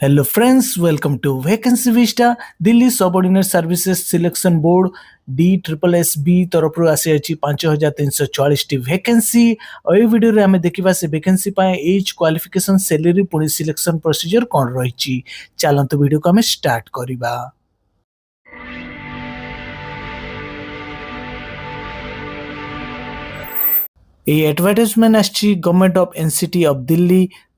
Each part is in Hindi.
Hello friends, welcome to Vacancy Vista, Delhi Subordinate Services Selection Board DSSSB तरफरु आसी 5344 वैकेंसी और ये वीडियो रे हमें देखिबा से वैकेंसी पाए एज क्वालिफिकेशन सैलरी पुणी सिलेक्शन प्रोसीजर कोन रहिछि। चलंतु वीडियो को हमें स्टार्ट करिबा। A advertisement आछि government of NCT of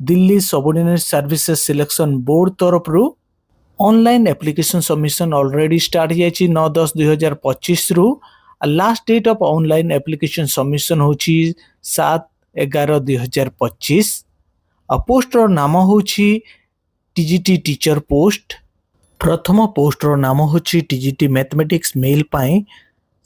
Delhi subordinate services selection board तरफरु online application submission already start जायछि 9/10/2025 रु। Last date of online application submission होछि 7/11/2025। पोस्ट रो नाम होछि टीजीटी टीचर पोस्ट। प्रथम पोस्ट रो नाम होछि टीजीटी मैथमेटिक्स मेल पाए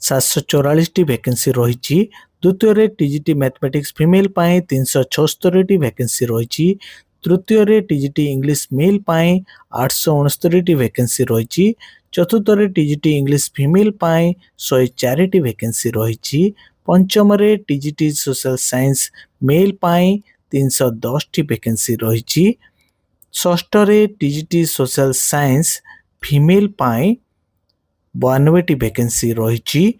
744 टी वैकेंसी रहिछि। द्वितीय रे टीजीटी मैथमेटिक्स फीमेल पाए 376 टी वैकेंसी रहिछि। तृतीय रे टीजीटी इंग्लिश मेल पाए 869 टी वैकेंसी रहिछि। चतुर्थ रे टीजीटी इंग्लिश फीमेल पाए 104 टी वैकेंसी रहिछि। पंचम रे टीजीटी सोशल साइंस मेल पाए 310 टी वैकेंसी रहिछि। षष्ठ रे टीजीटी सोशल साइंस फीमेल पाए 92 टी वैकेंसी रहिछि।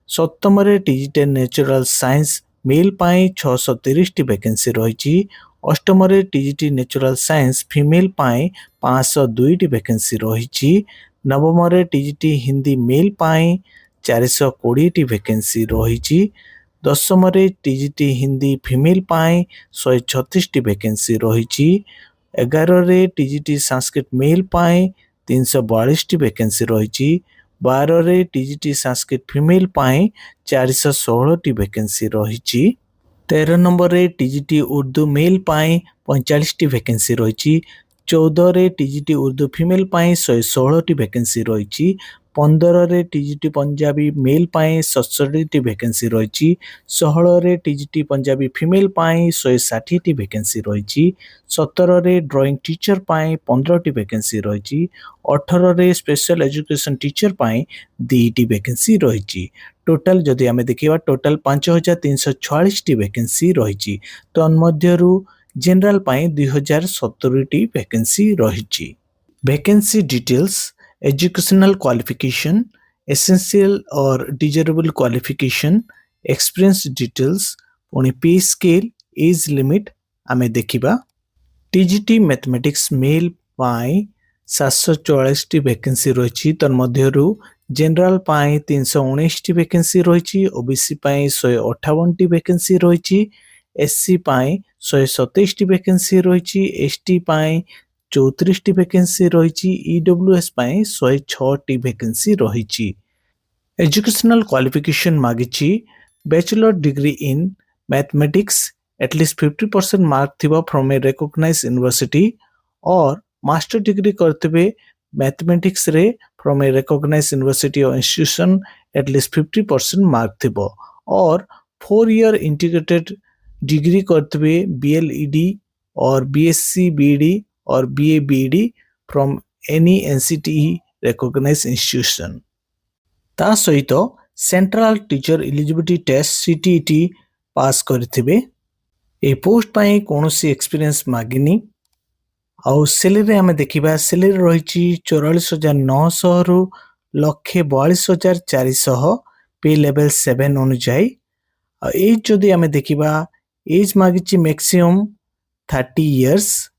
सप्तम रे टीजीटी नेचुरल साइंस मेल पाए 630 टी वैकेंसी रहिछि। अष्टम रे टीजीटी नेचुरल साइंस फीमेल पाए 502 टी वैकेंसी रहिछि। नवम रे टीजीटी हिंदी मेल पाए 420 टी वैकेंसी रहिछि। दशम रे टीजीटी हिंदी फीमेल पाए 136 टी वैकेंसी रहिछि। 11 रे टीजीटी संस्कृत मेल पाए 342 टी वैकेंसी रहिछि। 12 रे टीजीटी संस्कृत फीमेल पाए 416 टी वैकेंसी रहिछि। 13 नंबर रे टीजीटी उर्दू मेल पाए 45 टी वैकेंसी रहिछि। 14 रे टीजीटी उर्दू फीमेल पाए 116 टी वैकेंसी रहिछि। 15 रे टीजीटी पंजाबी मेल पाए 67 टी वैकेंसी रहिछि। 16 रे टीजीटी पंजाबी फीमेल पाए 160 टी वैकेंसी रहिछि। 17 रे ड्राइंग टीचर पाए 15 टी वैकेंसी रहिछि। 18 रे स्पेशल एजुकेशन टीचर पाए 2 टी वैकेंसी रहिछि। टोटल जदि हमें देखिबा टोटल 5346 टी वैकेंसी रहिछि। तो अनमध्यरु जनरल पाए 2070 टी वैकेंसी रहिछि। Vacancy details educational qualification essential और डिजायरेबल क्वालिफिकेशन एक्सपीरियंस डिटेल्स पुणी पे स्केल एज लिमिट आमे देखिबा। टीजीटी मैथमेटिक्स मेल पाए 744 टी वैकेंसी रहिछि। तन मध्यरु जनरल पाए 319 टी वैकेंसी रहिछि। ओबीसी पाए 158 टी वैकेंसी रहिछि। एससी पाए 127 टी वैकेंसी रहिछि। एसटी पाए 34 टी वैकेंसी रहिछि। ईडब्ल्यूएस पाए 106 टी वैकेंसी रहिछि। एजुकेशनल क्वालिफिकेशन मागिछि bachelor degree in mathematics at least 50% mark थिबा फ्रॉम ए रिकॉग्नाइज्ड यूनिवर्सिटी और मास्टर डिग्री करथिबे मैथमेटिक्स रे फ्रॉम ए रिकॉग्नाइज्ड यूनिवर्सिटी और इंस्टीट्यूशन एटलीस्ट 50% मार्क थिबो और 4 ईयर इंटीग्रेटेड डिग्री करथिबे B.L.Ed और BSc B.Ed और BA B.Ed from any NCTE-recognized institution। ता सहित central teacher eligibility test CTET pass करथिबे। ए पोस्ट पाए कोनोसी एक्सपीरियंस मागिनी। आउ सैलरी हमें देखिबा सैलरी रहिछि 44900 रु 1,42,400 पे लेवल 7 अनुଯାयी। एज जदि हमें देखिबा एज मागिछि मैक्सिमम 30 इयर्स।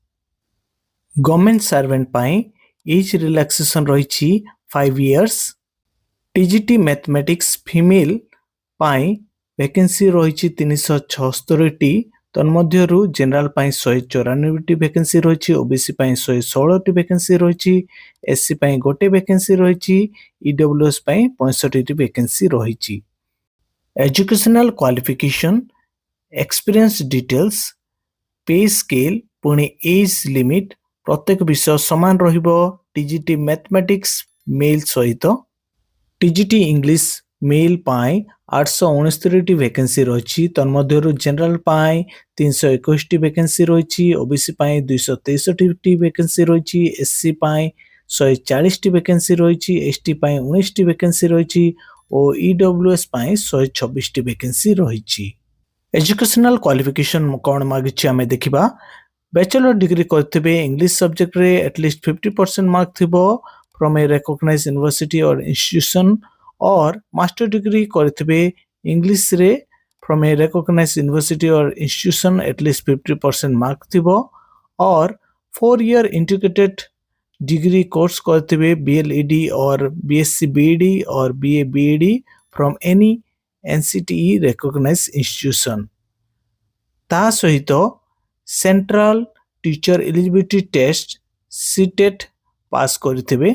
गवर्नमेंट सर्वेंट पाए एज रिलैक्सेशन रहिछि 5 इयर्स। टीजीटी मैथमेटिक्स फीमेल पाए वैकेंसी रहिछि 376 टी। तन्मध्यरु जनरल पाए 194 टी वैकेंसी रहिछि। ओबीसी पाए 116 टी वैकेंसी रहिछि। एससी पाए गोटे वैकेंसी रहिछि। ईडब्ल्यूएस पाए 65 टी वैकेंसी रहिछि। Educational qualification experience details pay scale पुणी एज लिमिट प्रत्येक विषय समान रहिबो। टीजीटी मैथमेटिक्स मेल सहित टीजीटी इंग्लिश मेल पाए 869 टी वैकेंसी रहिछि। तन्मध्यरु जनरल पाए 321 टी वैकेंसी रहिछि। ओबीसी पाए 263 टी वैकेंसी रहिछि। एससी पाए 140 टी वैकेंसी रहिछि। एसटी पाए 19 टी वैकेंसी रहिछि और ईडब्ल्यूएस पाए 126 टी वैकेंसी रहिछि। एजुकेशनल क्वालिफिकेशन कोन मागिछि हमें देखिबा। बैचलर डिग्री करथिबे इंग्लिश सब्जेक्ट रे एटलीस्ट 50% मार्क थिबो फ्रॉम ए रिकॉग्नाइज्ड यूनिवर्सिटी और इंस्टीट्यूशन और मास्टर डिग्री करथिबे इंग्लिश रे फ्रॉम ए रिकॉग्नाइज्ड यूनिवर्सिटी और इंस्टीट्यूशन एटलीस्ट 50% मार्क थिबो और 4 year इंटीग्रेटेड डिग्री कोर्स करथिबे B.L.Ed और B.Sc B.Ed और B.A B.Ed from any NCTE recognized institution ता सहित central teacher eligibility test CTET pass करथिबे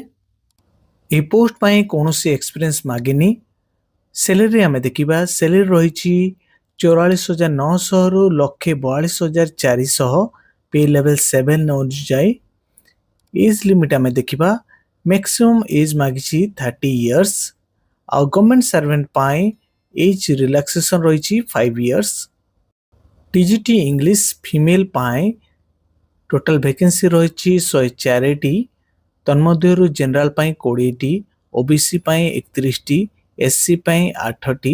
ए पोस्ट पाई कोनोसी एक्सपीरियंस मागिनी सैलरी आमे देखिबा सैलरी रहिछि 44,900 रु 1,42,400 पे लेवल 7 अनुଯାयୀ एज लिमिट आमे देखिबा मैक्सिमम एज मागिछि 30 इयर्स आ गवर्नमेंट सर्वेंट पाई एज रिलैक्सेशन रहिछि 5 इयर्स TGT इंग्लिश फीमेल पाई टोटल वैकेंसी रहिछि 104 टी तन्मध्यरु जनरल पाई 20 टी ओबीसी पाई 31 टी एससी पाई 8 टी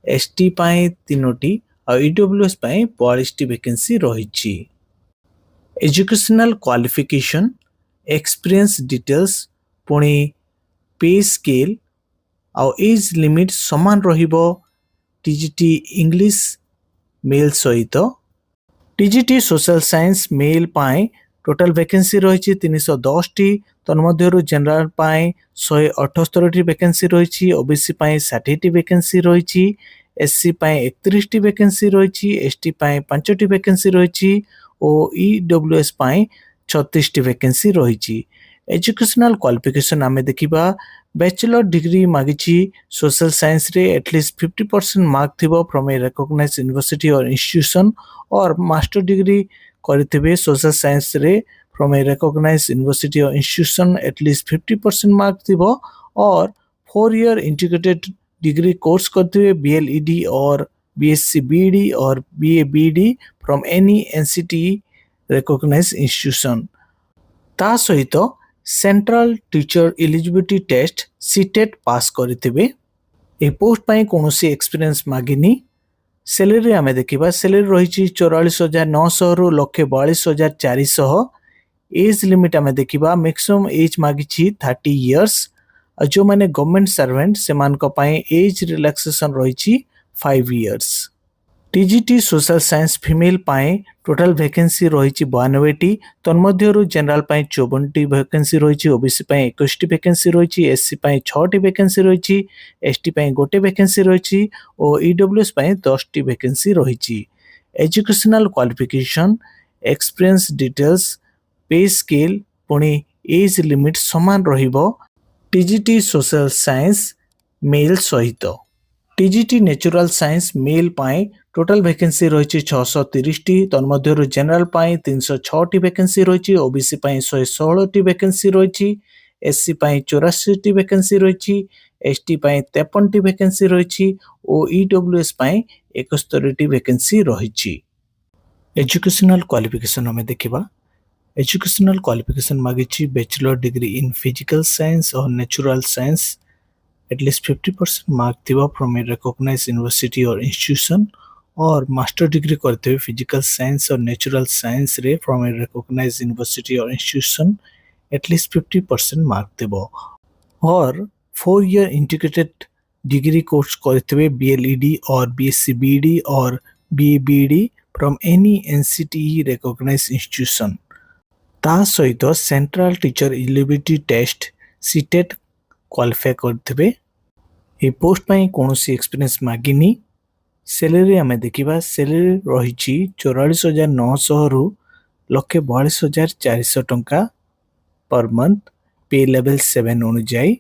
एसटी पाई 3 टी और ईडब्ल्यूएस पाई 42 टी वैकेंसी रहिछि एजुकेशनल क्वालिफिकेशन एक्सपीरियंस डिटेल्स पुणी पे स्केल और एज लिमिट समान रहिबो TGT इंग्लिश मेल सहित TGT सोशल साइंस मेल पाई टोटल वैकेंसी रहिछि 310 टी तन्मध्यरु जनरल पाई 178 टी वैकेंसी रहिछि ओबीसी पाई 60 टी वैकेंसी रहिछि एससी पाई 31 टी वैकेंसी रहिछि एसटी पाई 5 टी वैकेंसी रहिछि ओ ईडब्ल्यूएस पाई 36 टी वैकेंसी रहिछि एजुकेशनल क्वालिफिकेशन आमे देखिबा बैचलर डिग्री मागिछि सोशल साइंस रे एटलीस्ट 50% मार्क थिबो फ्रॉम ए रिकॉग्नाइज्ड यूनिवर्सिटी और इंस्टीट्यूशन और मास्टर डिग्री करथिबे सोशल साइंस रे फ्रॉम ए रिकॉग्नाइज्ड यूनिवर्सिटी और इंस्टीट्यूशन एटलीस्ट 50% मार्क थिबो और 4 year इंटीग्रेटेड डिग्री कोर्स करथिबे B.L.Ed और B.Sc B.Ed और B.A B.Ed from any NCTE recognized institution ता सहित central teacher eligibility test CTET pass करथिबे ए पोस्ट पाई कोनोसी एक्सपीरियंस मागिनी सैलरी आमे देखिबा सैलरी रहिछि 44,900 रु 1,42,400 एज लिमिट आमे देखिबा मैक्सिमम एज मागिछि 30 इयर्स आ जो माने गवर्नमेंट सर्वेंट सेमान को पाई एज रिलैक्सेशन रहिछि 5 years TGT social science female पाई टोटल वैकेंसी रहिछि 92 टी तन्मध्यरु जनरल पाई 54 टी वैकेंसी रहिछि ओबीसी पाई 21 टी वैकेंसी रहिछि एससी पाई 6 टी वैकेंसी रहिछि एसटी पाई 1 वैकेंसी रहिछि ओ ईडब्ल्यूएस पाई 10 टी वैकेंसी रहिछि educational qualification experience details pay scale पुणी एज लिमिट समान रहिबो TGT सोशल साइंस मेल सहित TGT नेचुरल साइंस मेल पाई टोटल वैकेंसी रहिछि 630 टी तन्मध्यरु जनरल पाई 306 टी वैकेंसी रहिछि ओबीसी पाई 116 टी वैकेंसी रहिछि एससी पाई 84 टी वैकेंसी रहिछि एसटी पाई 53 टी वैकेंसी रहिछि ओ ईडब्ल्यूएस पाई 71 टी वैकेंसी रहिछि एजुकेशनल क्वालिफिकेशन हमें देखिबा एजुकेशनल क्वालिफिकेशन मागिछि bachelor degree in physical science और natural science at least 50% mark थिबा फ्रॉम ए रिकॉग्नाइज्ड यूनिवर्सिटी और इंस्टीट्यूशन और मास्टर डिग्री करते फिजिकल साइंस और नेचुरल साइंस रे फ्रॉम ए रिकॉग्नाइज्ड यूनिवर्सिटी और इंस्टीट्यूशन एटलीस्ट 50% मार्क थिबो और 4 year इंटीग्रेटेड डिग्री कोर्स करते B.L.Ed और B.Sc B.Ed और B.A B.Ed from any NCTE recognized institution ता सहित central teacher eligibility test CTET qualify करथिबे ए पोस्ट पाई कोनोसी एक्सपीरियंस मागिनी सैलरी आमे देखिबा सैलरी रहिछि 44,900 रु 1,42,400 टंका पर मंथ पे लेवल 7 अनुଯାयୀ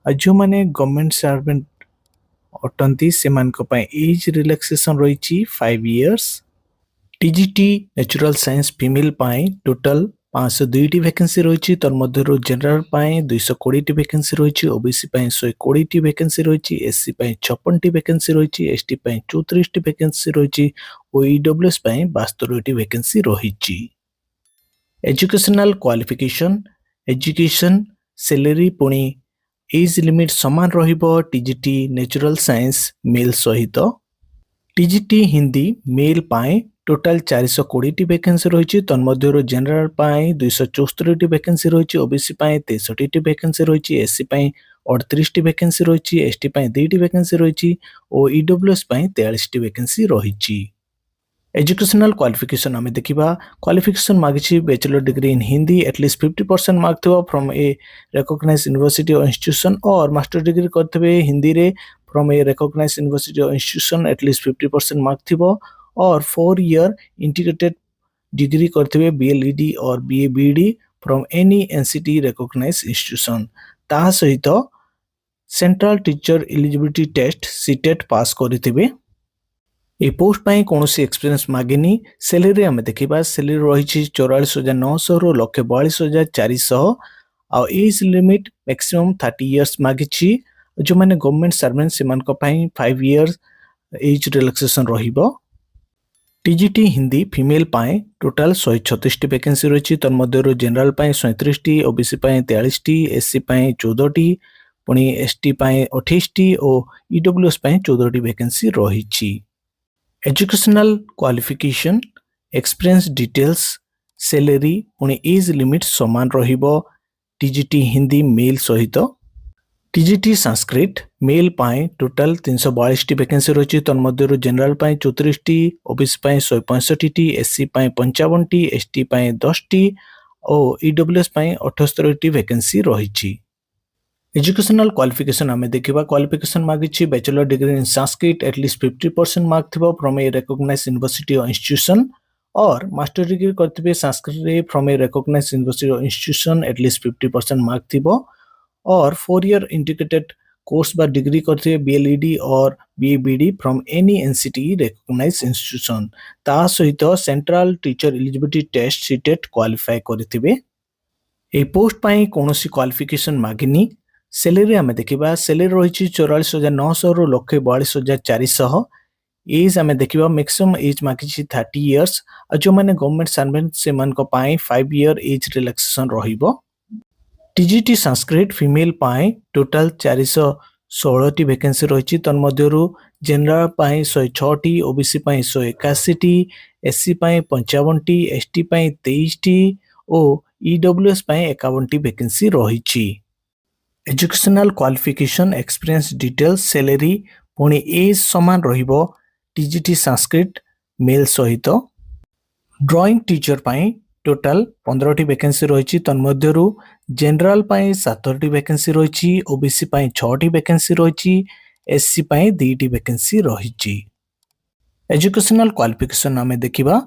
आ जो माने गवर्नमेंट सर्वेंट अटंती सेमान को पाई एज रिलैक्सेशन रहिछि 5 years TGT natural science female पाई टोटल 502 टी वैकेंसी रहिछि तन्मध्यरु जनरल पाई 220 टी वैकेंसी रहिछि ओबीसी पाई 120 टी वैकेंसी रहिछि एससी पाई 56 टी वैकेंसी रहिछि एसटी पाई 34 टी वैकेंसी रहिछि ओ ईडब्ल्यूएस पाई 72 टी वैकेंसी रहिछि एजुकेशनल क्वालिफिकेशन एजुकेशन सैलरी पुणी एज लिमिट समान रहिबो TGT नेचुरल साइंस मेल सहित TGT हिंदी मेल पाई टोटाल 420 वैकेंसी रही तन्मध्य जनरल 274 वैकेंसी रही ओबीसी 63 वैकेंसी रही एससी 38 वैकेंसी रही एसटी 2 वैकेंसी रही और ईडब्ल्यूएस 43 वैकेंसी रही। एजुकेशनल क्वालिफिकेशन आम देखा क्वालिफिकेशन मागिछि bachelor degree in Hindi at least 50% mark थो फ्रॉम ए रिकॉग्नाइज्ड यूनिवर्सिटी और इंस्टीट्यूशन और मास्टर डिग्री करते हिंदी रे फ्रॉम ए रिकॉग्नाइज्ड यूनिवर्सिटी और इंस्टीट्यूशन एटलिस्ट 50% मार्क थो और 4 ईयर इंटीग्रेटेड डिग्री करते B.L.Ed और B.Ed from any NCTE recognized institution ता सहित central teacher eligibility test CTET pass करथिबे। ए पोस्ट पाई कौनसी एक्सपीरियंस मागिनी। सैलरी आम देखा सैलरी रही 44,900 रु 1,42,400 आ एज लिमिट मैक्सिमम 30 इयर्स मागिछि। जो मैंने गवर्नमेंट सर्वेंट से 5 इयर्स एज रिलैक्सेशन रहिबो। टीजीटी हिंदी फीमेल पाए टोटाल 136 वैकेंसी रही तन्मध्य जनरल 37 ओबीसी 43 एससी 14 पुणी एसटी 28 और ईडब्ल्यूएस 14 वैकेंसी रही। Educational qualification experience details salary पुणी एज लिमिट समान रहिबो टीजीटी हिंदी मेल सहित। टीजीटी संस्कृत मेल पाए टोटाल 342 वैकेंसी रही तन्मध्य जनरल 34 ओबीसी 165 एससी 55 एसटी 10 और ईडब्ल्यूएस 78 वैकेंसी रही। एजुकेशनल क्वालिफिकेशन आम देखा क्वालिफिकेशन मागिछि bachelor degree in Sanskrit at least 50% mark थो फ्रॉम ए रिकॉग्नाइज्ड यूनिवर्सिटी और इंस्टीट्यूशन और मास्टर डिग्री करते Sanskrit from a recognised university और इंस्टीट्यूशन एटलिस्ट 50% मार्क थो और 4 ईयर इंटीग्रेटेड कोर्स बा डिग्री करते B.L.Ed और B.Ed from any NCTE recognized institution ता सहित central teacher eligibility test CTET qualify करथिबे। ए पोस्ट पाई कौनसी क्वालिफिकेशन मागिनी। सैलरी आम देखा सैलरी रही 44,900 रु 1,42,400 एज आम देखा मैक्सिमम एज मागिछि 30 इयर्स और जो मैंने गवर्नमेंट सर्वेंट से 5 ईयर एज रिलैक्सेशन रहिबो। टीजीटी संस्कृत फीमेल पाए टोटाल 416 वैकेंसी रही तन्मध्य जनरल 106 ओबीसी 181 एससी 55 एसटी 23 और ईडब्ल्यूएस 51 वैकेंसी रही। Educational qualification experience details salary पुणी एज समान रहिबो टीजीटी संस्कृत मेल सहित। ड्राइंग टीचर पाई टोटाल 15 वैकेंसी रही तन्मध्य जनरल 7 वैकेंसी रही ओबीसी 6 वैकेंसी रही एससी 2 वैकेंसी रही। एजुकेशनल क्वालिफिकेशन आम देखा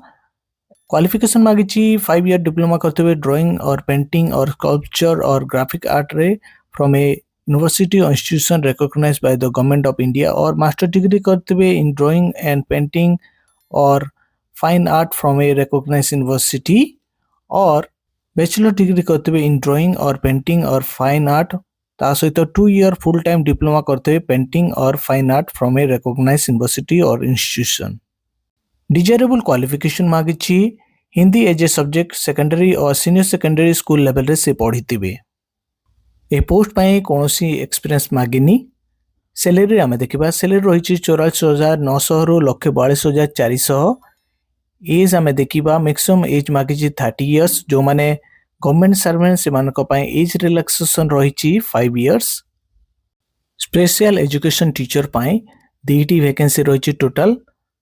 क्वालिफिकेशन मागिछि 5 ईयर डिप्लोमा करते हुए ड्राइंग और पेंटिंग और स्कल्पचर और ग्राफिक आर्ट रे फ्रॉम ए यूनिवर्सिटी और institution recognised by the government of India और मास्टर डिग्री करते हुए इन ड्राइंग एंड पेंटिंग और fine art from a recognised university और बैचलर डिग्री करते हुए इन ड्राइंग और पेंटिंग और फाइन आर्ट ता सहित 2 ईयर फुल टाइम डिप्लोमा करते हुए पेंटिंग और fine art from a recognised university और इंस्टीट्यूशन। डिजायरेबल क्वालिफिकेशन मागिछि Hindi as a subject secondary और सीनियर सेकेंडरी स्कूल लेवल रे से पढ़िथिबे। ए पोस्ट पाई कौनसी एक्सपीरियंस मागिनी। सैलरी आम देखा सैलरी रही 44,900 रु 1,42,400 एज आम देखा मैक्सिमम एज मागिछि 30 इयर्स जो माने गवर्नमेंट सर्वेंट से एज रिलैक्सेशन रही 5 इयर्स। स्पेशल एजुकेशन टीचर पाई 2 वैकेंसी रही टोटाल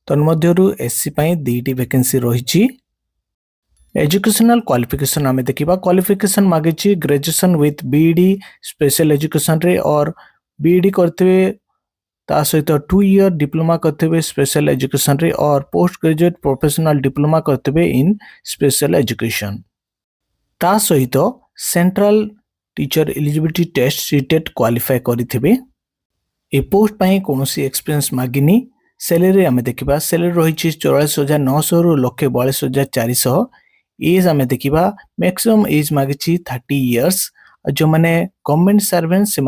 तन्मध्य एससी 2 वैकेंसी रही। एजुकेशनल क्वालिफिकेशन आम देखा क्वालिफिकेशन मागिछि graduation with B.Ed special education रे और B.Ed करते हुए ता सहित 2 ईयर डिप्लोमा करते हुए स्पेशल एजुकेशन रे और पोस्ट ग्रेजुएट प्रोफेशनल डिप्लोमा करते हुए इन स्पेशल एजुकेशन ता सहित central teacher eligibility test CTET qualify करथिबे। ए पोस्ट पाई कौनसी एक्सपीरियंस मागिनी। सैलरी आम देखा सैलरी रही 44,900 रु 1,42,400 एज आम देखा मैक्सिमम एज मागिछि 30 इयर्स जो मैंने गवर्नमेंट सर्वेंट से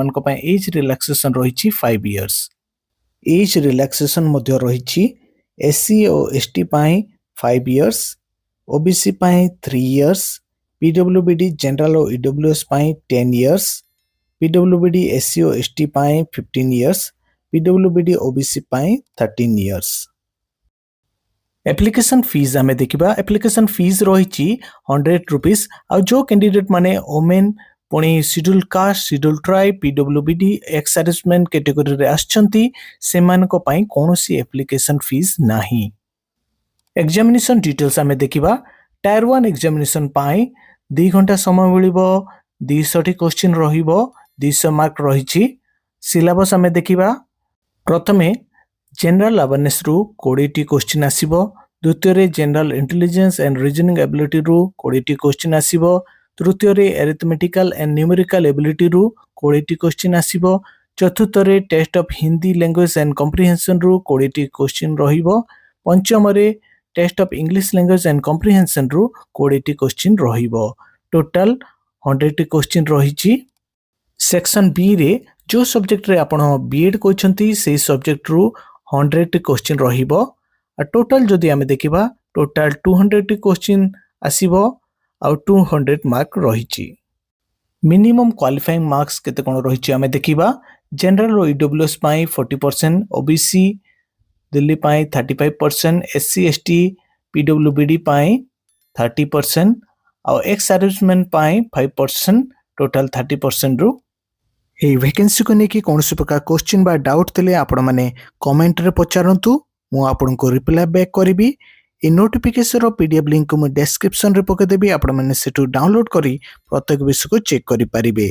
एज रिलैक्सेशन रही 5 इयर्स। एज रिलैक्सेशन मध्य रही एससी और ST 5 years OBC 3 years PWBD general और ईडब्ल्यूएस 10 इयर्स PWBD SC और ST 15 years PWBD OBC 13 years. Application fees आमे देखिबा एप्लिकेशन फीस रही 100 रुपीस आ जो कैंडिडेट माने ओमेन पुणी schedule caste schedule tribe PWBD ex serviceman category रे आछंती सेमानको पई कोनोसी एप्लिकेशन फीस नाही। एग्जामिनेशन डिटेल्स आमे देखिबा टायर 1 एग्जामिनेशन पाई 2 घंटा समय मिलिबो 200 क्वेश्चन रहिबो 200 मार्क रहिछि। सिलेबस आमे देखिबा प्रथमे जनरल अवेयरनेस रु 20 क्वेश्चन आसीबो द्वितीय रे general intelligence and reasoning ability रु 20 क्वेश्चन आसीबो तृतीय रे अरिथमेटिकल एंड न्यूमेरिकल एबिलिटी रु 20 क्वेश्चन आसीबो चतुर्थ रे test of Hindi language and comprehension रु 20 क्वेश्चन रहिबो पंचम रे test of English language and comprehension रु 20 क्वेश्चन रहिबो टोटल 100 क्वेश्चन रहिछि। सेक्शन बी रे जो सब्जेक्ट रे आपण B.Ed कोइछंती से सब्जेक्ट रु 100 क्वेश्चन रहिबो आ टोटल जदि आमे देखिबा टोटल 200 क्वेश्चन आसीबो आ 200 मार्क रहिछि। मिनिमम क्वालिफाइंग मार्क्स केते कोन रहिछि आमे देखिबा जनरल रो ईडब्ल्यूएस पाई 40% ओबीसी दिल्ली पाई 35% एससी एसटी पीडब्ल्यूबीडी पाई 30% और एक्स सर्विसमैन पाई 5% टोटल 30% रु ए वैकेंसी को लेकिन कौन प्रकार क्वेश्चन बा डाउट थे आपण मैंने कमेंट रे पचारंतु मु आपन को रिप्लाई बैक करी। ए नोटिफिकेशन रो पीडीएफ लिंक को मु डिस्क्रिप्शन रे पके देबी आपण मैंने सेटू डाउनलोड करी प्रत्येक विषय को चेक करि परिबे।